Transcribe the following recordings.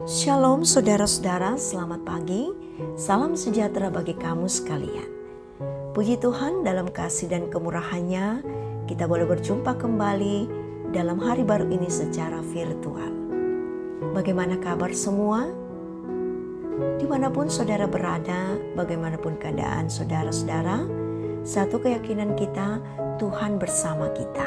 Shalom saudara-saudara, selamat pagi. Salam sejahtera bagi kamu sekalian. Puji Tuhan, dalam kasih dan kemurahannya kita boleh berjumpa kembali dalam hari baru ini secara virtual. Bagaimana kabar semua? Dimanapun saudara berada, bagaimanapun keadaan saudara-saudara, satu keyakinan kita, Tuhan bersama kita.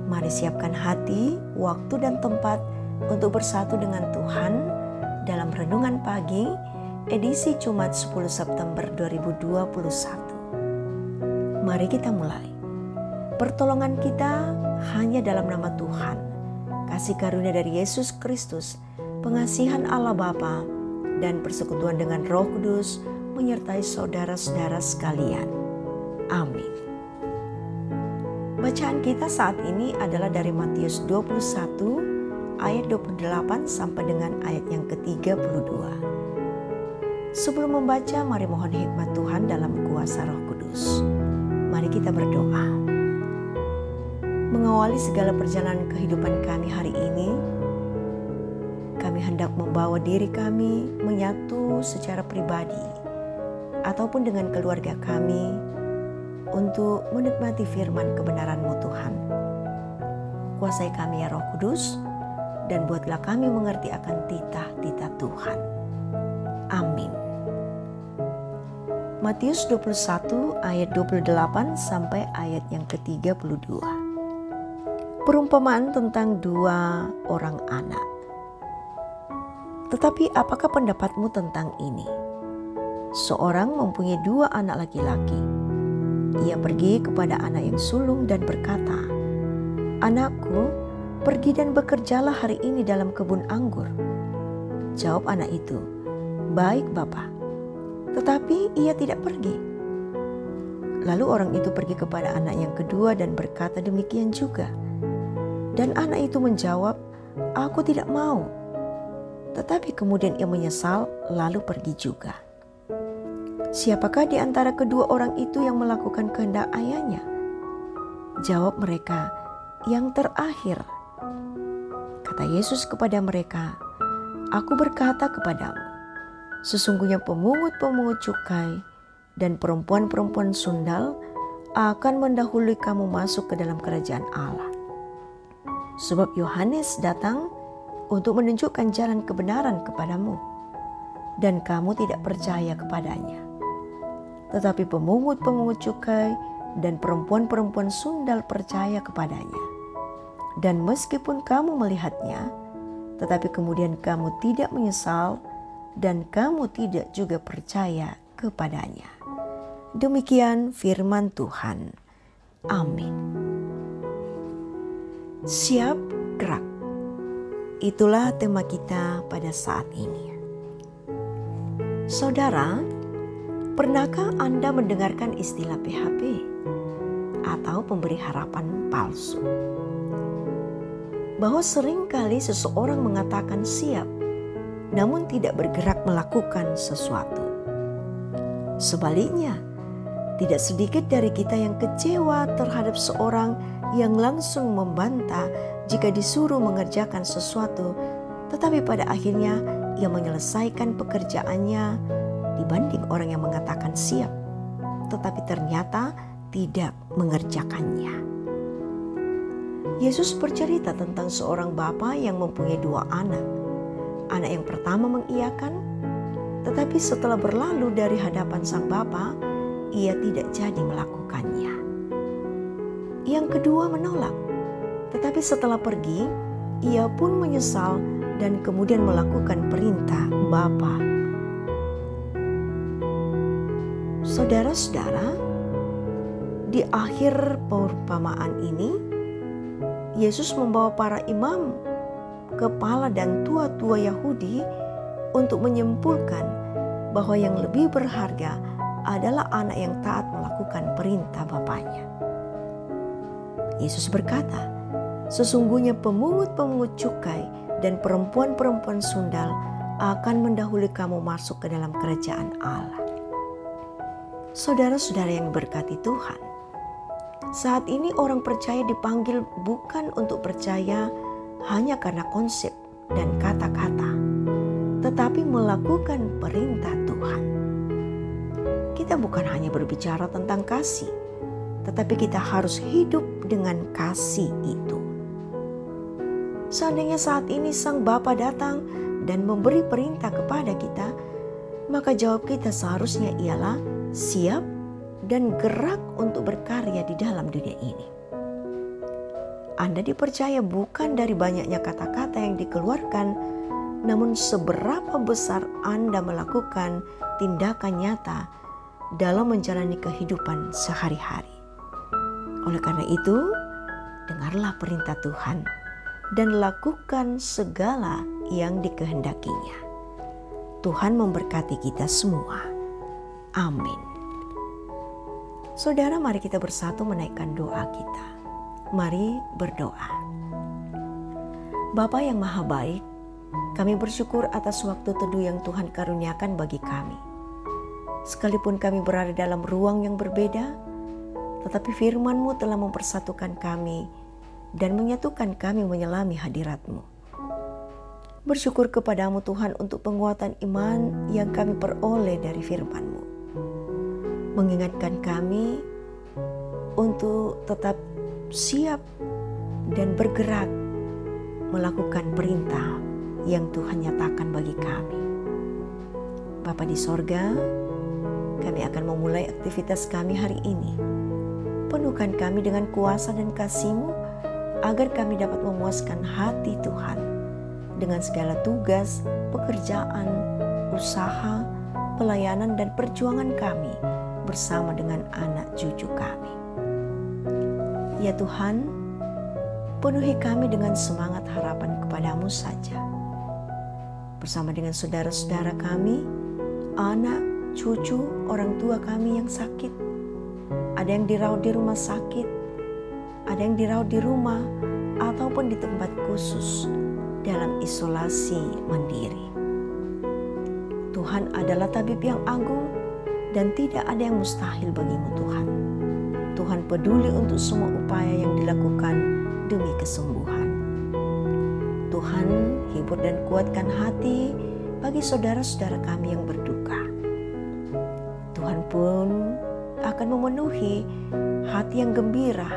Mari siapkan hati, waktu dan tempat untuk bersatu dengan Tuhan dalam renungan pagi edisi Jumat 10 September 2021. Mari kita mulai. Pertolongan kita hanya dalam nama Tuhan. Kasih karunia dari Yesus Kristus, pengasihan Allah Bapa, dan persekutuan dengan Roh Kudus menyertai saudara-saudara sekalian. Amin. Bacaan kita saat ini adalah dari Matius 21 ayat 28 sampai dengan ayat yang ke-32. Sebelum membaca, mari mohon hikmat Tuhan dalam kuasa Roh Kudus. Mari kita berdoa. Mengawali segala perjalanan kehidupan kami hari ini, kami hendak membawa diri kami menyatu secara pribadi ataupun dengan keluarga kami untuk menikmati firman kebenaran-Mu Tuhan. Kuasai kami ya Roh Kudus, dan buatlah kami mengerti akan titah-titah Tuhan. Amin. Matius 21 ayat 28 sampai ayat yang ke-32. Perumpamaan tentang dua orang anak. Tetapi apakah pendapatmu tentang ini? Seorang mempunyai dua anak laki-laki. Ia pergi kepada anak yang sulung dan berkata, "Anakku, pergi dan bekerjalah hari ini dalam kebun anggur." Jawab anak itu, "Baik, Bapa." Tetapi ia tidak pergi. Lalu orang itu pergi kepada anak yang kedua dan berkata demikian juga. Dan anak itu menjawab, "Aku tidak mau." Tetapi kemudian ia menyesal lalu pergi juga. Siapakah di antara kedua orang itu yang melakukan kehendak ayahnya? Jawab mereka, "Yang terakhir." Kata Yesus kepada mereka, "Aku berkata kepadamu, sesungguhnya pemungut-pemungut cukai dan perempuan-perempuan sundal akan mendahului kamu masuk ke dalam kerajaan Allah. Sebab Yohanes datang untuk menunjukkan jalan kebenaran kepadamu, dan kamu tidak percaya kepadanya. Tetapi pemungut-pemungut cukai dan perempuan-perempuan sundal percaya kepadanya. Dan meskipun kamu melihatnya, tetapi kemudian kamu tidak menyesal dan kamu tidak juga percaya kepadanya." Demikian firman Tuhan. Amin. Siap gerak. Itulah tema kita pada saat ini. Saudara, pernahkah Anda mendengarkan istilah PHP atau pemberi harapan palsu? Bahwa seringkali seseorang mengatakan siap, namun tidak bergerak melakukan sesuatu. Sebaliknya, tidak sedikit dari kita yang kecewa terhadap seorang yang langsung membantah jika disuruh mengerjakan sesuatu, tetapi pada akhirnya ia menyelesaikan pekerjaannya dibanding orang yang mengatakan siap, tetapi ternyata tidak mengerjakannya. Yesus bercerita tentang seorang bapa yang mempunyai dua anak. Anak yang pertama mengiyakan, tetapi setelah berlalu dari hadapan sang bapa, ia tidak jadi melakukannya. Yang kedua menolak, tetapi setelah pergi, ia pun menyesal dan kemudian melakukan perintah bapa. Saudara-saudara, di akhir perumpamaan ini, Yesus membawa para imam, kepala dan tua-tua Yahudi untuk menyimpulkan bahwa yang lebih berharga adalah anak yang taat melakukan perintah bapaknya. Yesus berkata, "Sesungguhnya pemungut-pemungut cukai dan perempuan-perempuan sundal akan mendahului kamu masuk ke dalam kerajaan Allah." Saudara-saudara yang diberkati Tuhan, saat ini orang percaya dipanggil bukan untuk percaya hanya karena konsep dan kata-kata, tetapi melakukan perintah Tuhan. Kita bukan hanya berbicara tentang kasih, tetapi kita harus hidup dengan kasih itu. Seandainya saat ini Sang Bapa datang dan memberi perintah kepada kita, maka jawab kita seharusnya ialah siap dan gerak untuk berkarya di dalam dunia ini. Anda dipercaya bukan dari banyaknya kata-kata yang dikeluarkan, namun seberapa besar Anda melakukan tindakan nyata dalam menjalani kehidupan sehari-hari. Oleh karena itu, dengarlah perintah Tuhan dan lakukan segala yang dikehendakinya. Tuhan memberkati kita semua. Amin. Saudara, mari kita bersatu menaikkan doa kita. Mari berdoa. Bapa yang Maha Baik, kami bersyukur atas waktu teduh yang Tuhan karuniakan bagi kami. Sekalipun kami berada dalam ruang yang berbeda, tetapi firman-Mu telah mempersatukan kami dan menyatukan kami menyelami hadirat-Mu. Bersyukur kepadamu Tuhan untuk penguatan iman yang kami peroleh dari firman-Mu. Mengingatkan kami untuk tetap siap dan bergerak melakukan perintah yang Tuhan nyatakan bagi kami. Bapa di sorga, kami akan memulai aktivitas kami hari ini. Penuhkan kami dengan kuasa dan kasih-Mu agar kami dapat memuaskan hati Tuhan dengan segala tugas, pekerjaan, usaha, pelayanan dan perjuangan kami bersama dengan anak cucu kami. Ya Tuhan, penuhi kami dengan semangat harapan kepadamu saja. Bersama dengan saudara-saudara kami, anak, cucu, orang tua kami yang sakit. Ada yang dirawat di rumah sakit, ada yang dirawat di rumah, ataupun di tempat khusus dalam isolasi mandiri. Tuhan adalah tabib yang agung dan tidak ada yang mustahil bagimu Tuhan. Tuhan peduli untuk semua upaya yang dilakukan demi kesembuhan. Tuhan, hibur dan kuatkan hati bagi saudara-saudara kami yang berduka. Tuhan pun akan memenuhi hati yang gembira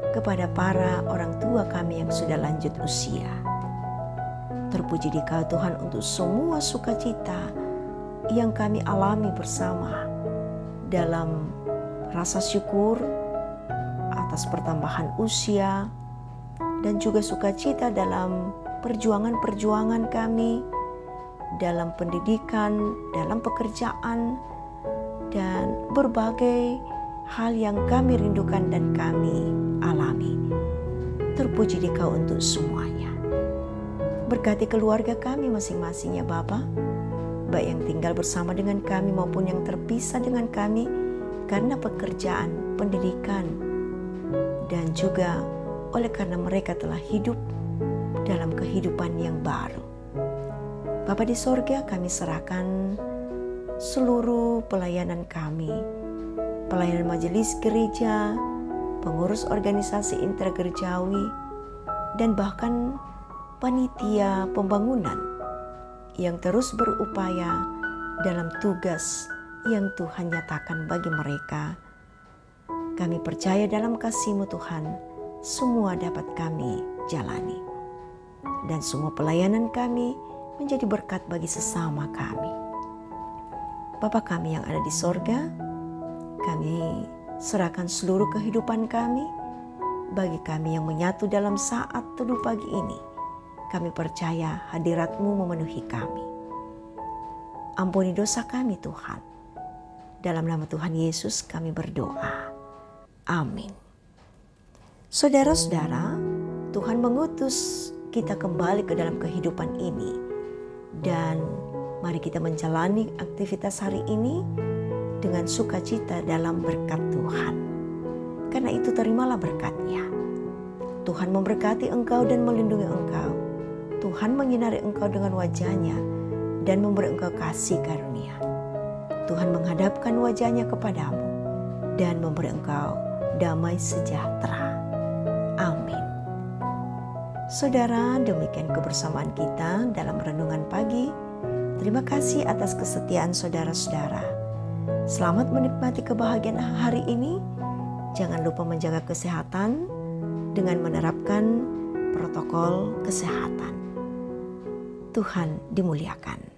kepada para orang tua kami yang sudah lanjut usia. Terpuji Dikau Tuhan untuk semua sukacita yang kami alami bersama dalam rasa syukur atas pertambahan usia dan juga sukacita dalam perjuangan-perjuangan kami dalam pendidikan, dalam pekerjaan, dan berbagai hal yang kami rindukan dan kami alami. Terpuji Dikau untuk semuanya. Berkati keluarga kami masing-masing ya Bapa, baik yang tinggal bersama dengan kami maupun yang terpisah dengan kami karena pekerjaan, pendidikan, dan juga oleh karena mereka telah hidup dalam kehidupan yang baru. Bapa di sorga, kami serahkan seluruh pelayanan kami, pelayanan majelis gereja, pengurus organisasi intergerejawi, dan bahkan panitia pembangunan yang terus berupaya dalam tugas yang Tuhan nyatakan bagi mereka. Kami percaya dalam kasih-Mu Tuhan, semua dapat kami jalani. Dan semua pelayanan kami menjadi berkat bagi sesama kami. Bapa kami yang ada di sorga, kami serahkan seluruh kehidupan kami bagi kami yang menyatu dalam saat teduh pagi ini. Kami percaya hadirat-Mu memenuhi kami. Ampuni dosa kami Tuhan. Dalam nama Tuhan Yesus kami berdoa. Amin. Saudara-saudara, Tuhan mengutus kita kembali ke dalam kehidupan ini. Dan mari kita menjalani aktivitas hari ini dengan sukacita dalam berkat Tuhan. Karena itu terimalah berkat-Nya. Tuhan memberkati engkau dan melindungi engkau. Tuhan menyinari engkau dengan wajah-Nya dan memberi engkau kasih karunia. Tuhan menghadapkan wajah-Nya kepadamu dan memberi engkau damai sejahtera. Amin. Saudara, demikian kebersamaan kita dalam renungan pagi Terima kasih atas kesetiaan saudara-saudara. Selamat menikmati kebahagiaan hari ini. Jangan lupa menjaga kesehatan dengan menerapkan protokol kesehatan. Tuhan dimuliakan.